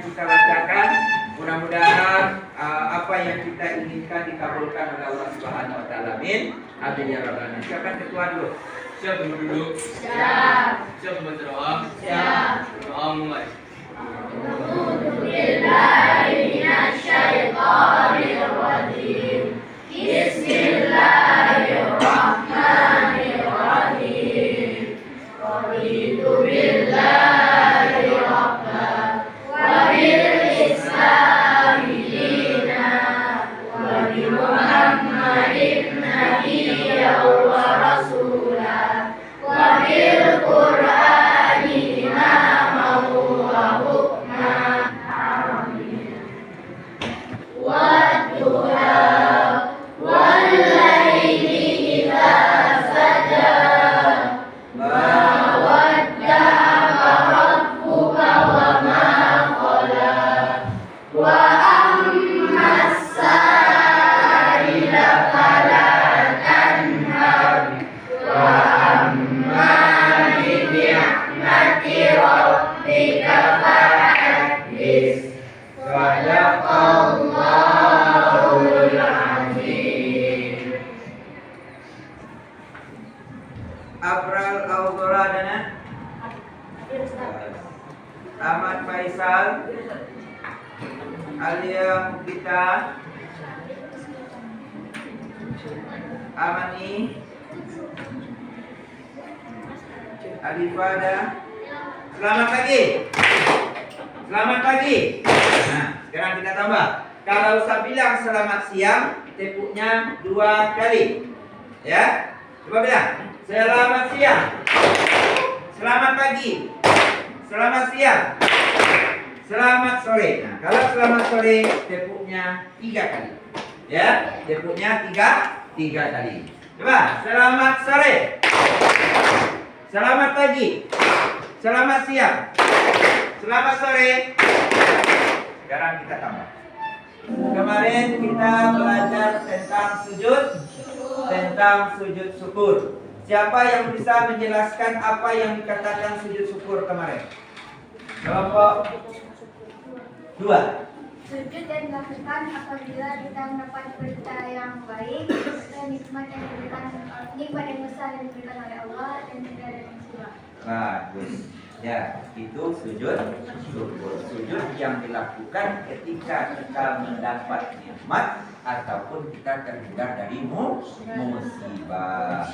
yang kita bacakan, mudah-mudahan apa yang kita inginkan dikabulkan oleh Allah Subhanahu wa taala. Amin. Amin ya rabbal alamin. Siapa ketua dulu? Siap dulu. Siap. Siap membaca doa. Siap. Doa mulai. A'udzu billahi minasyaitonir rajim. Bismillahirrahmanirrahim. Raditu billahi rabban wa bil islami dinan wa bi Muhammadin nabiyyan wa rasulan wa bil Qur'ani imaman wa hukman. Amin. Wadduha wal-laili idza saja ma wadda'aka rabbuka wa ma qala wa amma as-sa'ila fala tanhar wa amma bi ni'mati rabbika fahaddits. Sadaqallahul azim. Abral Audoradana, Ahmad Faisal, Alia Mukita, Amani, Alifada. Selamat pagi. Selamat pagi. Nah, sekarang kita tambah. Kalau saya bilang selamat siang, tepuknya 2 kali. Ya, coba bilang. Selamat siang. Selamat pagi. Selamat siang. Selamat sore. Nah, kalau selamat sore, tepuknya 3 kali. Ya, tepuknya 3 kali. Coba, selamat sore. Selamat pagi. Selamat siang. Selamat sore. Sekarang kita tambah. Kemarin kita belajar tentang sujud syukur. Siapa yang bisa menjelaskan apa yang dikatakan sujud syukur kemarin? Kelompok 2. Sujud yang dilakukan apabila kita mendapat berita yang baik dan nikmat yang besar yang diberikan oleh Allah dan tidak ada yang musibah. Bagus. Ya, itu sujud syukur. Sujud yang dilakukan ketika kita mendapat nikmat ataupun kita terhindar dari musibah.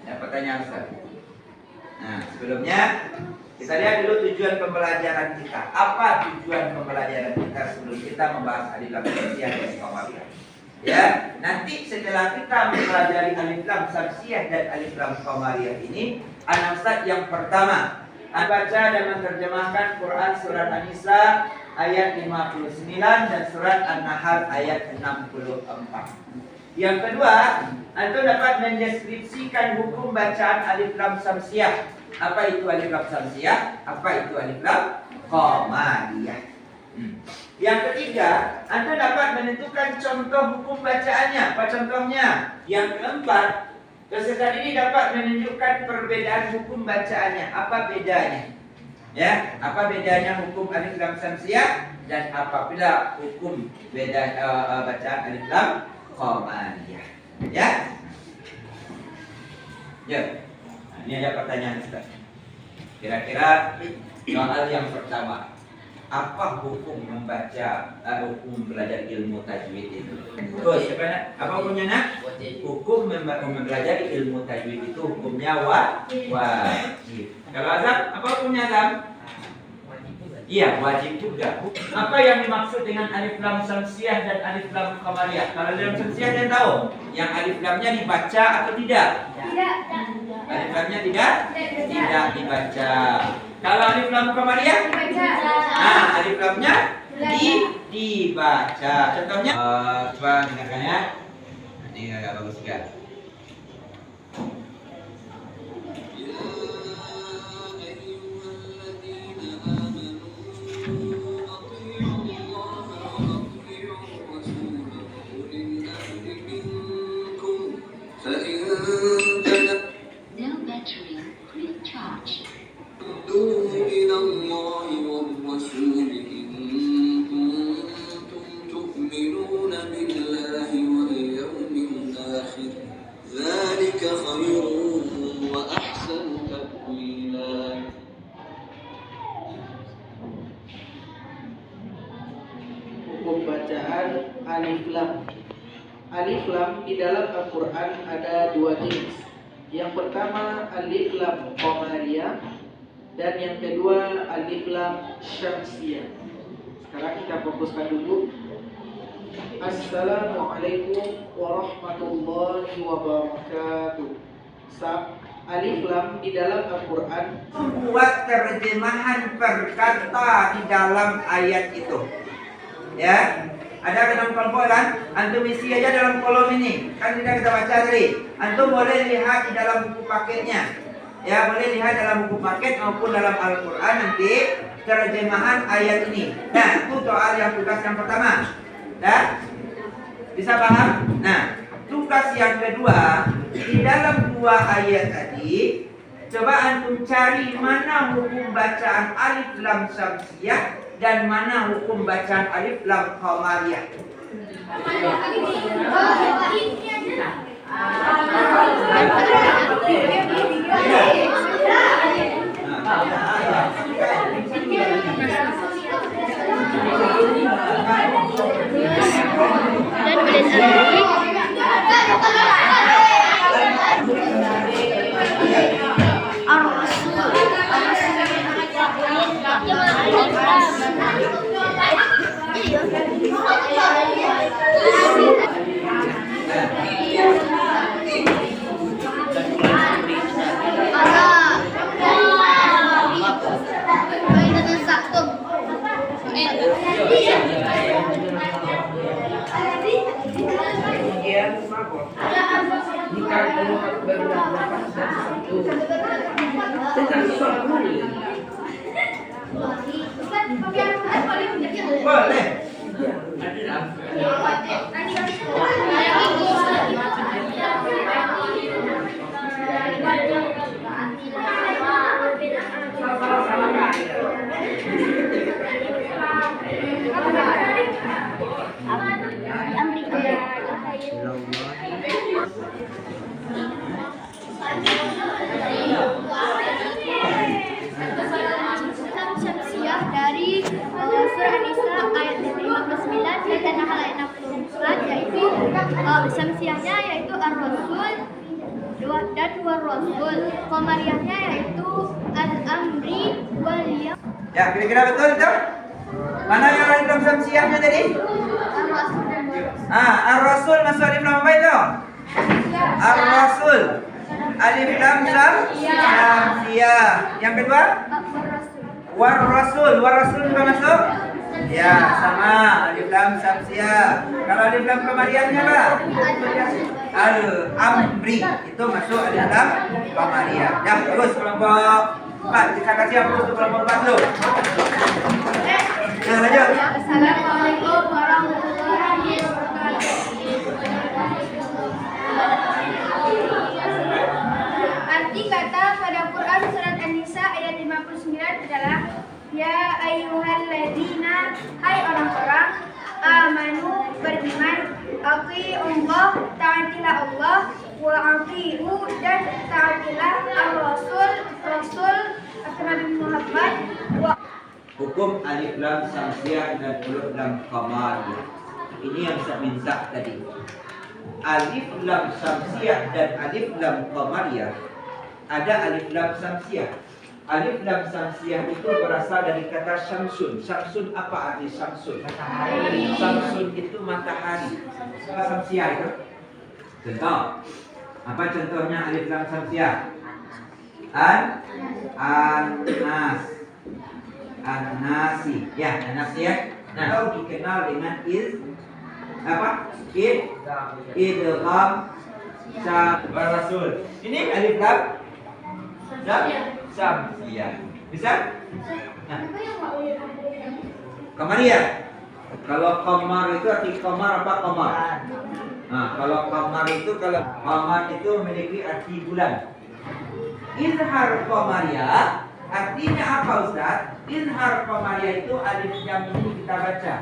Ya, pertanyaan Ustaz. Nah, sebelumnya kita lihat dulu tujuan pembelajaran kita. Apa tujuan pembelajaran kita sebelum kita membahas alif lam samsiyah dan qamariyah? Ya, nanti setelah kita mempelajari alif lam samsiyah dan alif lam qamariyah ini, anak Ustaz yang pertama baca dan menerjemahkan Quran surat An-Nisa ayat 59 dan surat An-Nahl ayat 64. Yang kedua, antum dapat mendeskripsikan hukum bacaan alif lam samsiyah. Apa itu alif lam samsiyah? Apa itu alif lam qamariyah? Yang ketiga, antum dapat menentukan contoh hukum bacaannya. Apa contohnya? Yang keempat, peserta ini dapat menunjukkan perbedaan hukum bacaannya. Apa bedanya? Ya, apa bedanya hukum alif lam samsiyah dan apabila hukum beda bacaan alif lam qamariyah. Ya. Ya. Nah, ini ada pertanyaan Ustaz. Kira-kira soal yang pertama, apa hukum membaca hukum belajar ilmu tajwid itu? Terus apa hukumnya nak? Hukum mempelajari ilmu tajwid itu hukumnya wajib. Kalau azam, apa hukumnya azam? Iya, wajib juga. Apa yang dimaksud dengan alif lam samsiyah dan alif lam qamariyah? Kalau alif lam samsiyah dia tahu, yang alif lamnya dibaca atau tidak? Tidak. Alif lamnya tidak dibaca. Kalau alif lam qamariyah? Dibaca. Nah, alif lamnya dibaca. Contohnya coba dengarkan ya. Ini agak bagus juga. No battery, recharge. إلى الله والرسول hukum bacaan alif lam. Alif lam di dalam Al-Quran ada dua jenis. Yang pertama alif lam qamariyah dan yang kedua alif lam syamsiyah. Sekarang kita fokuskan dulu. Assalamualaikum warahmatullahi wabarakatuh. Alif lam di dalam Al-Quran Buat terjemahan per kata di dalam ayat itu. Ya, ada dalam kelompok kan? Antum isi aja dalam kolom ini. Kan kita baca tadi. Antum boleh lihat di dalam buku paketnya. Ya, boleh lihat dalam buku paket maupun dalam Al-Quran nanti terjemahan ayat ini. Nah, itu soal yang tugas yang pertama. Dah? Bisa paham? Nah, tugas yang kedua, di dalam dua ayat tadi, coba antum cari mana hukum bacaan alif lam syamsiyah dan mana hukum bacaan alif lam qamariyah. Boleh. Syamsiyah dari surah An-Nisa ayat 59 dan An-Nahl ayat 64, yaitu Syamsiyahnya yaitu Ar-Rasul dan War-Rasul. Qamariyahnya yaitu Al-Amri wal Yawm. Ya, kira-kira betul itu? Mana yang alif lam syamsiyahnya tadi? Ar-Rasul dan War-Rasul. Ar-Rasul masuk alif lam apa itu? Ar-Rasul. Alif lam syamsiyah. Yang kedua? War-Rasul. War-Rasul juga masuk? Ya, sama alif lam syamsiyah. Kalau alif lam qamariyahnya apa? Al-Amri. Itu masuk alif lam qamariyah. Ya, terus kelompok 4. Kita kasih hapus untuk kelompok 4 dulu. Nah, lanjut. Assalamualaikum warahmatullahi wabarakatuh. Arti kata pada Quran surat An-Nisa ayat 59 adalah ya ayyuhalladzina, hai orang-orang, amanu, beriman, Allah, taatilah Allah, wa atiu, dan taatilah ar-rasul, rasul atau Nabi Muhammad. Hukum alif lam syamsiyah dan alif lam qamariyah. Ini yang saya minta tadi. Alif lam syamsiyah dan alif lam qamariyah. Ada alif lam syamsiyah. Alif lam syamsiyah itu berasal dari kata syamsun. Syamsun apa arti syamsun? Matahari. Syamsun itu matahari. Apa syamsiyah itu? Contoh. Apa contohnya alif lam syamsiyah? An-nas. An-nasi. Ya, an-nasi ya. Nah, dikenal dengan apa? Idgham Rasul. Ini alif lam syamsiyah. Bisa? Nah. Qamariyah. Kalau qamar itu arti qamar apa qamar? Nah, kalau qamar itu memiliki arti bulan. Izhar qamariyah artinya apa, Ustaz? Izhar qamariyah itu alif yang ini kita baca.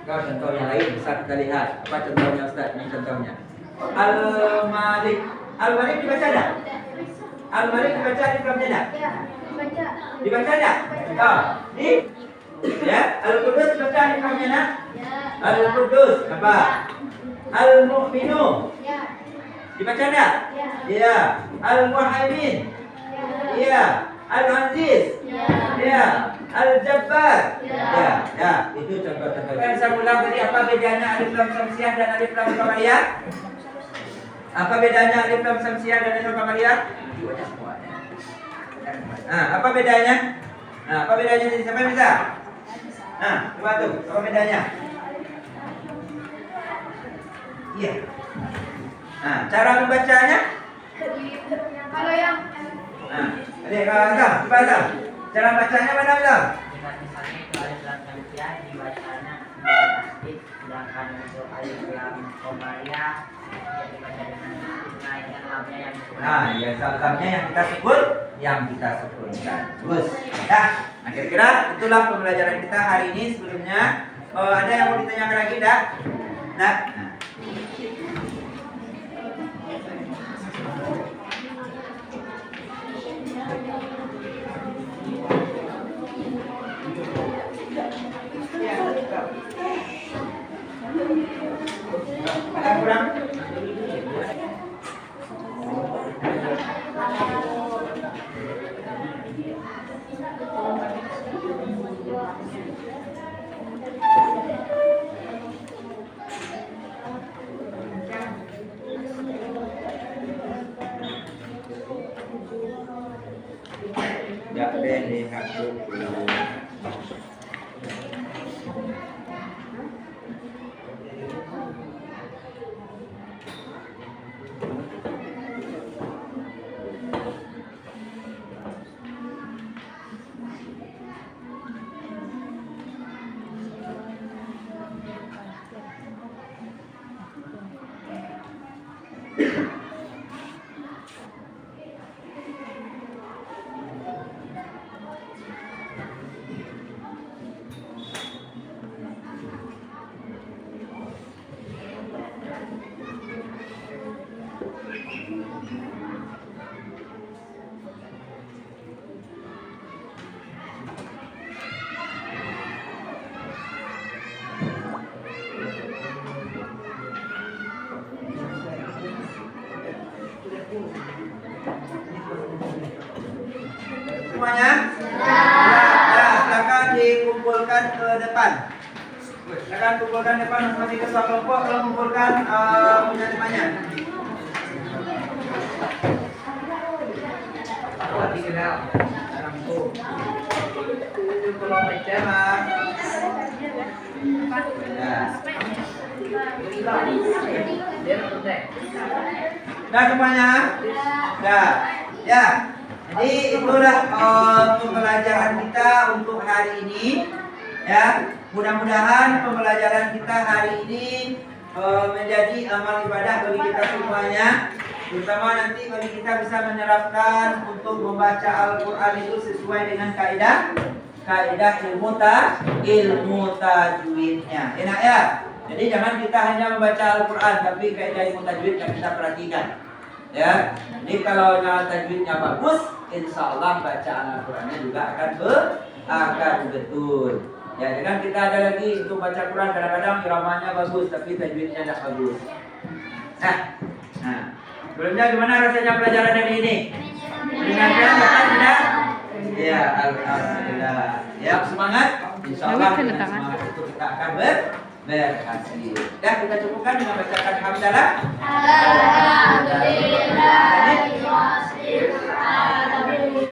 Kalau contoh yang lain bisa kita lihat. Apa contohnya, Ustaz? Ini contohnya. Al-Malik. Al-Malik dibaca enggak? Al-Malik dibaca alif lam tidak? Ya, baca. Dibaca enggak? Oh, di Ya, Al-Qudus baca aliflamnya nak. Ya. Al-Qudus apa? Al-Mu'minu. Ya. Dibaca enggak? Ya. Ya. Al-Muhaimin. Ya. Ya. Al-Aziz. Ya. Ya. Al-Jabbar. Ya. Ya, ya, itu contoh-contoh. Kan saya ulang tadi apa bedanya alif lam samsiah dan alif lam qamariyah? Apa bedanya alif lam samsiah dan alif lam qamariyah? Nah, apa bedanya? Nah, apa bedanya ini? Siapa yang bisa? Nah, coba tuh, apa bedanya? Iya. Nah, cara membacanya? Kalau yang Nah, adik, Azam, coba Azam. Cara bacanya mana Azam? Jika misalnya itu alif lam samsiah dibacanya tasdid, sedangkan untuk alif lam qamariyah ya dibaca dengan menaikkan lamnya yang Nah, yang salamnya yang kita sebutkan. Terus, ya. Nah, kira-kira itulah pembelajaran kita hari ini. Sebelumnya, ada yang mau ditanyakan lagi, dak? Nah. Ada yang kurang? Ya, pendek aku. Semuanya? Ya, silakan dikumpulkan ke depan. Silakan kumpulkan depan masing-masing ketua kelompok. Kalau kumpulkan punya temannya. Itu kelompok tema. Nah semuanya? Ya. Jadi itulah pembelajaran kita untuk hari ini. Ya, mudah-mudahan pembelajaran kita hari ini menjadi amal ibadah bagi kita semuanya. Terutama nanti bagi kita bisa menerapkan untuk membaca Al-Quran itu sesuai dengan kaidah ilmu tajwidnya. Enak ya? Jadi jangan kita hanya membaca Al-Quran, tapi kaidah ilmu tajwidnya kita perhatikan. Ya, jadi kalau tajwidnya bagus, insya Allah bacaan Al-Qurannya juga akan betul. Ya, jangan kita ada lagi untuk baca Quran kadang-kadang iramanya bagus, tapi tajwidnya tidak bagus. Nah, sebelumnya gimana rasanya pelajaran hari ini? Menyenangkan atau tidak? Ya, alhamdulillah. Ya, semangat. Insya Allah dengan semangat itu kita akan berhasil. Ya, kita cukupkan dengan bacakan hamdalah. Alhamdulillah.